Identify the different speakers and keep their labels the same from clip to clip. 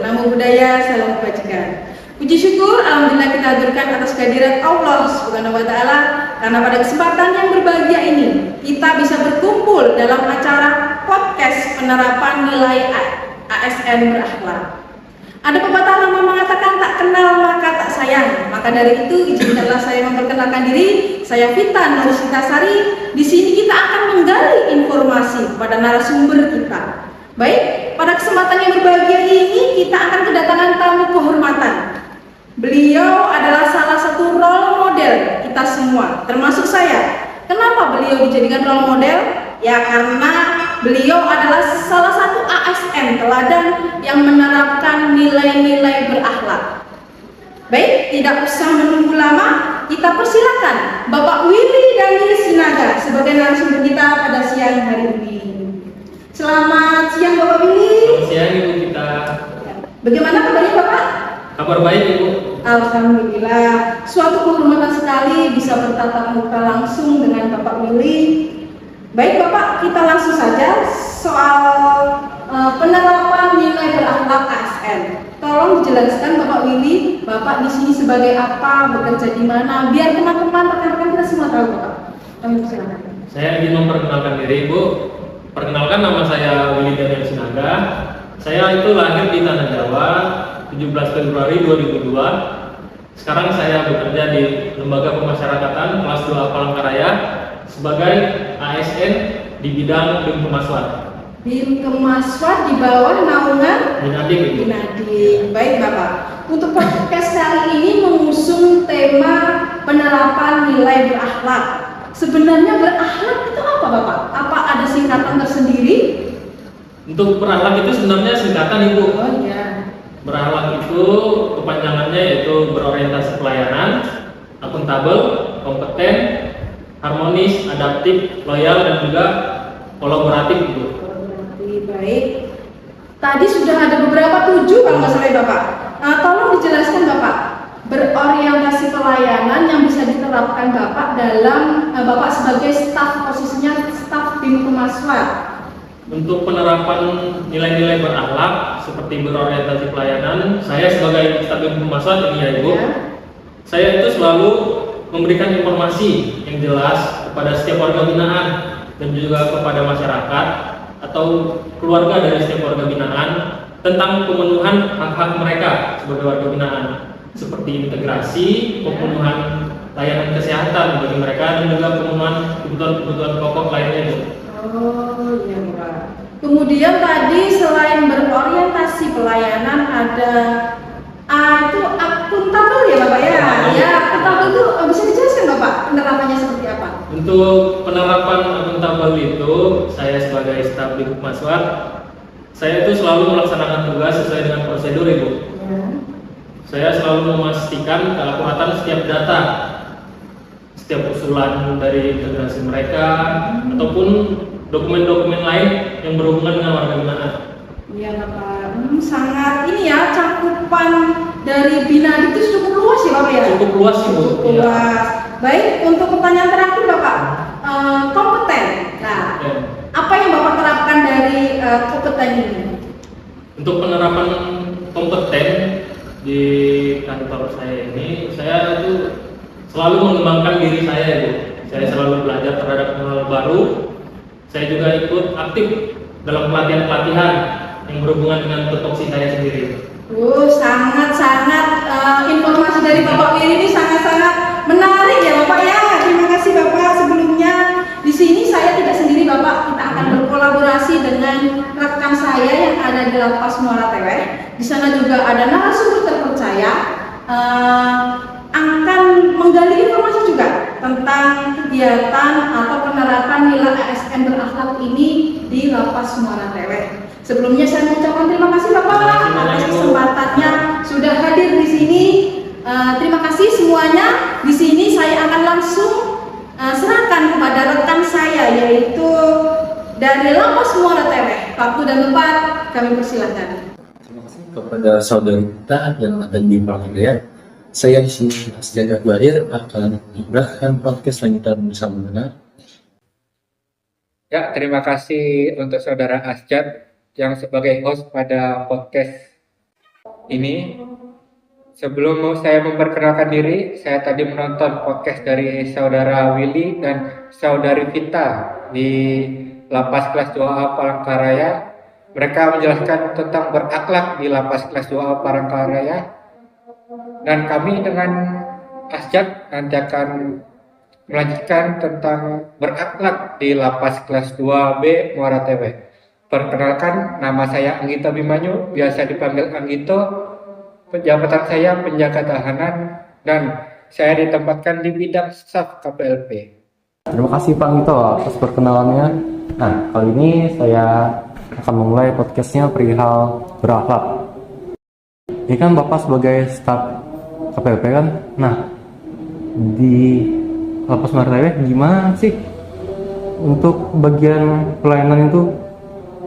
Speaker 1: Namo Buddhaya, salam kebajikan. Puji syukur, alhamdulillah kita haturkan atas kehadiran Allah Subhanahu wa Ta'ala, karena pada kesempatan yang berbahagia ini kita bisa berkumpul dalam acara podcast penerapan nilai ASN berakhlak. Ada pepatah lama mengatakan tak kenal maka tak sayang. Maka dari itu izinkanlah saya memperkenalkan diri. Saya Vita Nursitasari. Di sini kita akan menggali informasi pada narasumber kita. Baik, pada kesempatan yang berbahagia ini kita akan kedatangan tamu kehormatan. Beliau adalah salah satu role model kita semua, termasuk saya. Kenapa beliau dijadikan role model? Ya karena beliau adalah salah satu ASN teladan yang menerapkan nilai-nilai berakhlak. Baik, tidak usah menunggu lama, kita persilakan Bapak Willy Daniel Sinaga sebagai narasumber kita pada siang hari ini. Selamat siang Bapak Willy.
Speaker 2: Selamat siang Ibu kita.
Speaker 1: Bagaimana kabarnya Bapak?
Speaker 2: Kabar baik Ibu.
Speaker 1: Alhamdulillah, suatu kehormatan sekali bisa bertatap muka langsung dengan Bapak Willy. Baik Bapak, kita langsung saja soal penerapan nilai berakhlak ASN. Tolong dijelaskan Bapak Willy, Bapak di sini sebagai apa, bekerja di mana, biar teman-teman rekan-rekan kita semua tahu Bapak. Kami silakan.
Speaker 2: Saya ingin memperkenalkan diri Ibu. Perkenalkan, nama saya Willy Daniel Sinaga. Saya itu lahir di Tanah Jawa 17 Februari 2002. Sekarang saya bekerja di Lembaga Pemasyarakatan kelas 2 Palangkaraya sebagai ASN di bidang BIM Kemaswan.
Speaker 1: BIM Kemaswan di bawah naungan
Speaker 2: Binadik.
Speaker 1: Baik Bapak. Untuk podcast kali ini mengusung tema penerapan nilai berakhlak. Sebenarnya berakhlak itu apa Bapak? Apa ada singkatan tersendiri?
Speaker 2: Untuk berakhlak itu sebenarnya singkatan Ibu.
Speaker 1: Oh iya.
Speaker 2: Berakhlak itu kepanjangannya yaitu berorientasi pelayanan, akuntabel, kompeten, harmonis, adaptif, loyal, dan juga kolaboratif Ibu.
Speaker 1: Baik. Tadi sudah ada beberapa tujuh kalau nggak salah Bapak. Tolong dijelaskan Bapak, berorientasi pelayanan yang bisa diterapkan Bapak dalam Bapak sebagai staf, posisinya staf BIM Kemaswan.
Speaker 2: Untuk penerapan nilai-nilai berakhlak seperti berorientasi pelayanan, saya sebagai staf BIM Kemaswan ini ya Ibu, saya itu selalu memberikan informasi yang jelas kepada setiap warga binaan dan juga kepada masyarakat atau keluarga dari setiap warga binaan tentang pemenuhan hak-hak mereka sebagai warga binaan, seperti integrasi, pemenuhan layanan kesehatan bagi mereka, dan juga pemenuhan kebutuhan pokok lainnya.
Speaker 1: Oh iya Pak. Kemudian tadi selain berorientasi pelayanan ada itu akuntabel ya Bapak ya? Ya, akuntabel itu bisa dijelaskan Bapak penerapannya seperti apa?
Speaker 2: Untuk penerapan akuntabel itu, saya sebagai staf di Kemaswan, saya itu selalu melaksanakan tugas sesuai dengan prosedur Ibu.
Speaker 1: Ya.
Speaker 2: Saya selalu memastikan keakuratan setiap data, setiap usulan dari integrasi mereka, ataupun dokumen-dokumen lain yang berhubungan dengan warga binaan.
Speaker 1: Iya Bapak. Sangat ini ya, cakupan dari Binadik itu cukup luas ya Bapak ya?
Speaker 2: Cukup luas Ibu.
Speaker 1: Cukup luas. Baik, untuk pertanyaan terakhir Bapak, kompeten. Nah,
Speaker 2: Ya.
Speaker 1: apa yang Bapak terapkan dari kompeten ini?
Speaker 2: Untuk penerapan kompeten di kantor saya ini, saya itu selalu mengembangkan diri saya Ibu. Saya selalu belajar terhadap hal baru. Saya juga ikut aktif dalam pelatihan-pelatihan yang berhubungan dengan tupoksi saya sendiri.
Speaker 1: Sangat-sangat informasi dari Bapak Willy ini sangat-sangat menarik ya Bapak ya. Terima kasih Bapak. Sebelumnya di sini saya tidak sendiri Bapak, kita akan berkolaborasi dengan rekan saya yang ada di Lapas Muara Teweh. Di sana juga ada narasumber terpercaya akan menggali informasi juga tentang kegiatan atau penerapan nilai ASN berakhlak ini di Lapas Muara Teweh. Sebelumnya saya mengucapkan terima kasih Bapak atas kesempatannya sudah hadir di sini. Terima kasih semuanya. Di sini saya akan langsung serahkan kepada rekan saya yaitu dari Lapas Muara Teweh. Waktu dan tempat kami persilahkan.
Speaker 3: Terima kasih kepada saudara kita yang ada di Palangkaraya. Saya di sini Asjad Akbar akan memberikan podcast lanjutan bersama dengan.
Speaker 4: Ya, terima kasih untuk saudara Asjad yang sebagai host pada podcast ini. Sebelum saya memperkenalkan diri, saya tadi menonton podcast dari saudara Willy dan saudari Vita di Lapas Kelas 2A Palangkaraya. Mereka menjelaskan tentang berakhlak di Lapas Kelas 2A Palangkaraya. Dan kami dengan Asyad nanti akan melanjutkan tentang berakhlak di Lapas Kelas 2B Muara Tebet. Perkenalkan, nama saya Anggito Bimanyu, biasa dipanggil Anggito. Jabatan saya penjaga tahanan dan saya ditempatkan di bidang staf KPLP.
Speaker 3: Terima kasih Pak Anggito atas perkenalannya. Nah, kali ini saya akan memulai podcastnya perihal berakhlak. Ini kan Bapak sebagai staf KPLP kan. Nah, di Lapas Muara Tebet gimana sih untuk bagian pelayanan itu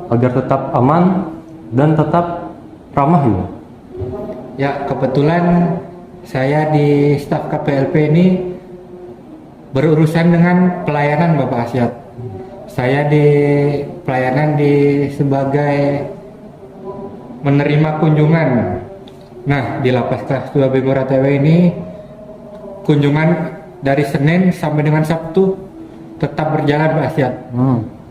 Speaker 3: agar tetap aman dan tetap ramah gitu?
Speaker 4: Ya, kebetulan saya di staf KPLP ini berurusan dengan pelayanan Bapak Asyad. Saya di pelayanan sebagai menerima kunjungan. Nah, di Lapas Kelas 2B Muara Tebet ini kunjungan dari Senin sampai dengan Sabtu tetap berjalan Pak Asyad.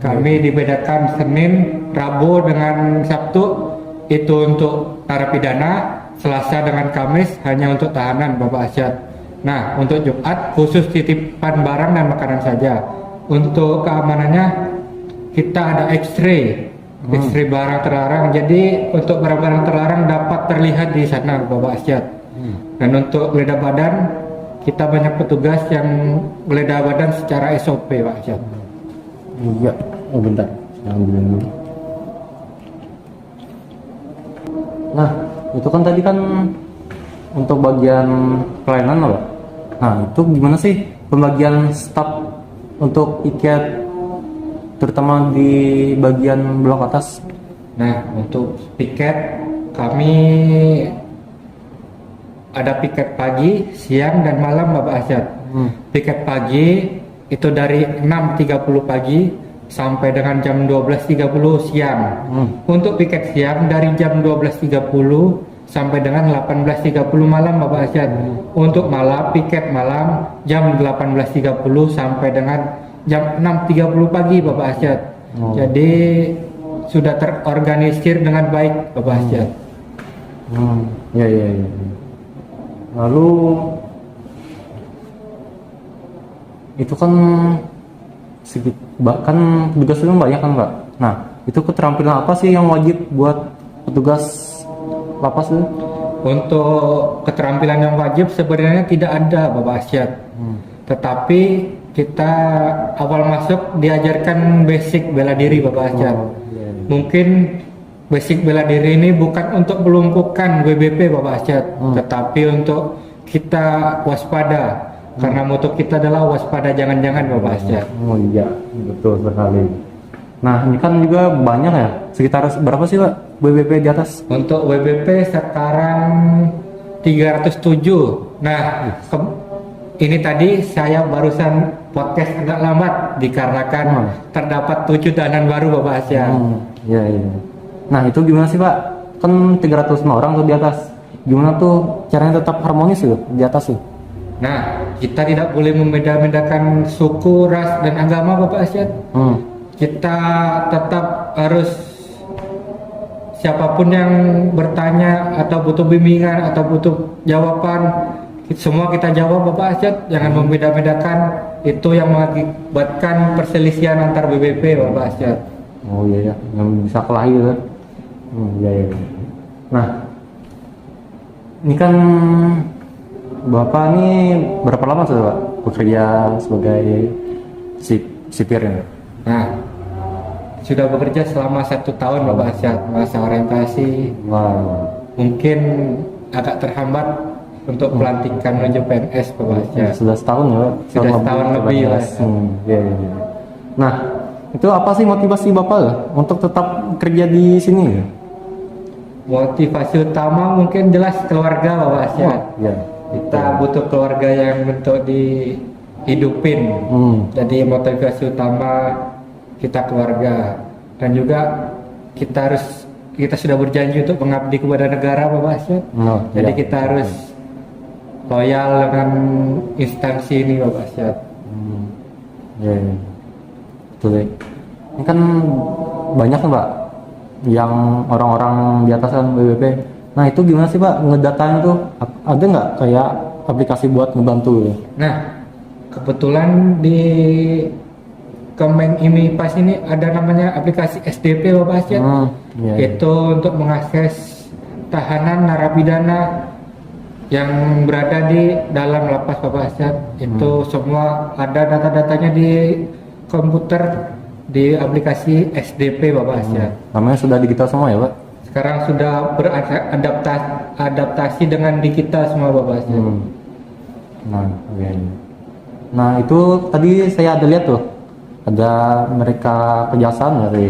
Speaker 4: Kami dibedakan Senin, Rabu dengan Sabtu itu untuk narapidana, Selasa dengan Kamis hanya untuk tahanan Bapak Asyad. Nah, untuk Jumat khusus titipan barang dan makanan saja. Untuk keamanannya kita ada X-ray barang terlarang. Jadi untuk barang-barang terlarang dapat terlihat di sana Bapak Asyad. Dan untuk geledah badan kita banyak petugas yang geledah badan secara SOP Pak Asyad.
Speaker 3: Iya, bentar. Nah, itu kan tadi kan untuk bagian pelayanan Pak. Nah, itu gimana sih pembagian staf untuk iket terutama di bagian blok atas?
Speaker 4: Nah, untuk piket kami ada piket pagi, siang dan malam Bapak Asyad. Piket pagi itu dari 6.30 pagi sampai dengan jam 12.30 siang. Untuk piket siang dari jam 12.30 sampai dengan 18.30 malam Bapak Asyad. Untuk malam, piket malam jam 18.30 sampai dengan jam 6.30 pagi Bapak Asyad. Jadi sudah terorganisir dengan baik Bapak Asyad.
Speaker 3: Ya. Lalu itu kan bahkan tugasnya banyak kan Pak. Nah, itu keterampilan apa sih yang wajib buat petugas lapas itu?
Speaker 4: Untuk keterampilan yang wajib sebenarnya tidak ada Bapak Asyad. Tetapi kita awal masuk diajarkan basic bela diri Bapak Asyad. Mungkin basic bela diri ini bukan untuk melumpuhkan WBP Bapak Asyad, tetapi untuk kita waspada. Karena moto kita adalah waspada jangan-jangan Bapak Asyad.
Speaker 3: Oh iya, betul sekali. Nah, ini kan juga banyak ya. Sekitar berapa sih Pak WBP di atas?
Speaker 4: Untuk WBP sekarang 307. Nah, ini tadi saya barusan podcast agak lambat dikarenakan terdapat 7 tahanan baru Bapak Asyad.
Speaker 3: Iya. Nah, itu gimana sih Pak? Kan 300 orang tuh di atas. Gimana tuh caranya tetap harmonis gitu di atas sih?
Speaker 4: Nah, kita tidak boleh membeda-bedakan suku, ras, dan agama Bapak Asyad. Kita tetap harus siapapun yang bertanya atau butuh bimbingan atau butuh jawaban, semua kita jawab Bapak Asyad. Jangan membeda-bedakan, itu yang mengakibatkan perselisihan antar BBP Bapak Asyad.
Speaker 3: Oh iya, yang bisa kelahi kan? Iya. Nah, ini kan Bapak ini berapa lama sudah Pak bekerja sebagai sipir ya?
Speaker 4: Nah, sudah bekerja selama 1 tahun Bapak Asyad. Masa orientasi mungkin agak terhambat untuk pelantikan menuju PNS Bapak Asyad.
Speaker 3: Sudah setahun ya Pak?
Speaker 4: Sudah setahun lebih lah.
Speaker 3: Iya. Nah, itu apa sih motivasi Bapak ya untuk tetap kerja di sini ya?
Speaker 4: Motivasi utama mungkin jelas keluarga Bapak Asyad.
Speaker 3: Iya.
Speaker 4: Kita butuh keluarga yang untuk dihidupin. Jadi motivasi utama kita keluarga, dan juga kita harus kita sudah berjanji untuk mengabdi kepada negara Bapak Asyad. Jadi
Speaker 3: iya.
Speaker 4: kita harus loyal dengan instansi ini Bapak Asyad.
Speaker 3: Iya, iya. Betul ya. Ini kan banyak nih Pak yang orang-orang di atas kan BBP. Nah itu gimana sih Pak ngedatanya tuh? Ada nggak kayak aplikasi buat ngebantu ya?
Speaker 4: Nah, kebetulan di Kemen IMIPAS ini ada namanya aplikasi SDP Bapak Asyad.
Speaker 3: Iya, iya.
Speaker 4: Itu untuk mengakses tahanan narapidana yang berada di dalam lapas Bapak Asyad. Itu semua ada data-datanya di komputer di aplikasi SDP Bapak Asyad.
Speaker 3: Namanya sudah digital semua ya Pak?
Speaker 4: Sekarang sudah beradaptasi dengan digital semua Bapak Asyad.
Speaker 3: Nah, iya, iya. Nah itu tadi saya ada lihat tuh, ada mereka kejaksaan dari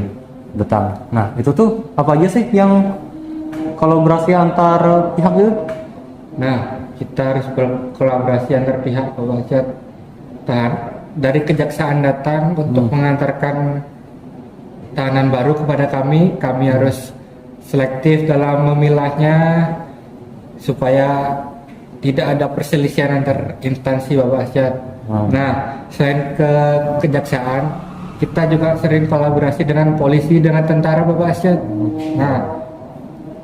Speaker 3: datang. Nah itu tuh apa aja sih yang kolaborasi antar pihak itu?
Speaker 4: Nah, kita harus berkolaborasi antar pihak Bapak Asyad. Dari kejaksaan datang untuk mengantarkan tahanan baru kepada kami harus selektif dalam memilahnya supaya tidak ada perselisihan antar instansi Bapak Asyad. Nah, selain ke kejaksaan, kita juga sering kolaborasi dengan polisi, dengan tentara Bapak Asyad. Nah,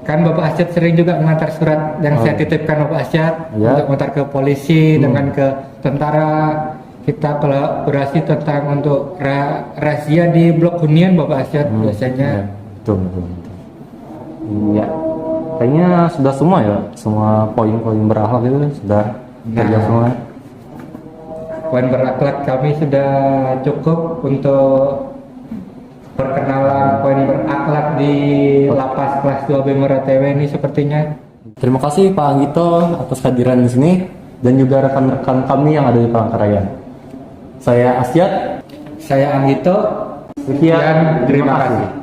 Speaker 4: kan Bapak Asyad sering juga mengantar surat yang saya titipkan Bapak Asyad untuk mengantar ke polisi dengan ke tentara. Kita kolaborasi tentang untuk razia di Blok Hunian Bapak Asyad biasanya.
Speaker 3: Betul. Iya. Kayaknya sudah semua ya, semua poin-poin berakhlak itu sudah kerja semua.
Speaker 4: Poin berakhlak kami sudah cukup untuk perkenalan poin berakhlak di lapas kelas 2 B Meratewe ini sepertinya.
Speaker 3: Terima kasih Pak Anggito atas kehadiran di sini dan juga rekan-rekan kami yang ada di Palangkaraya. Saya Asyad.
Speaker 4: Saya Anggito.
Speaker 3: Sekian, terima kasih.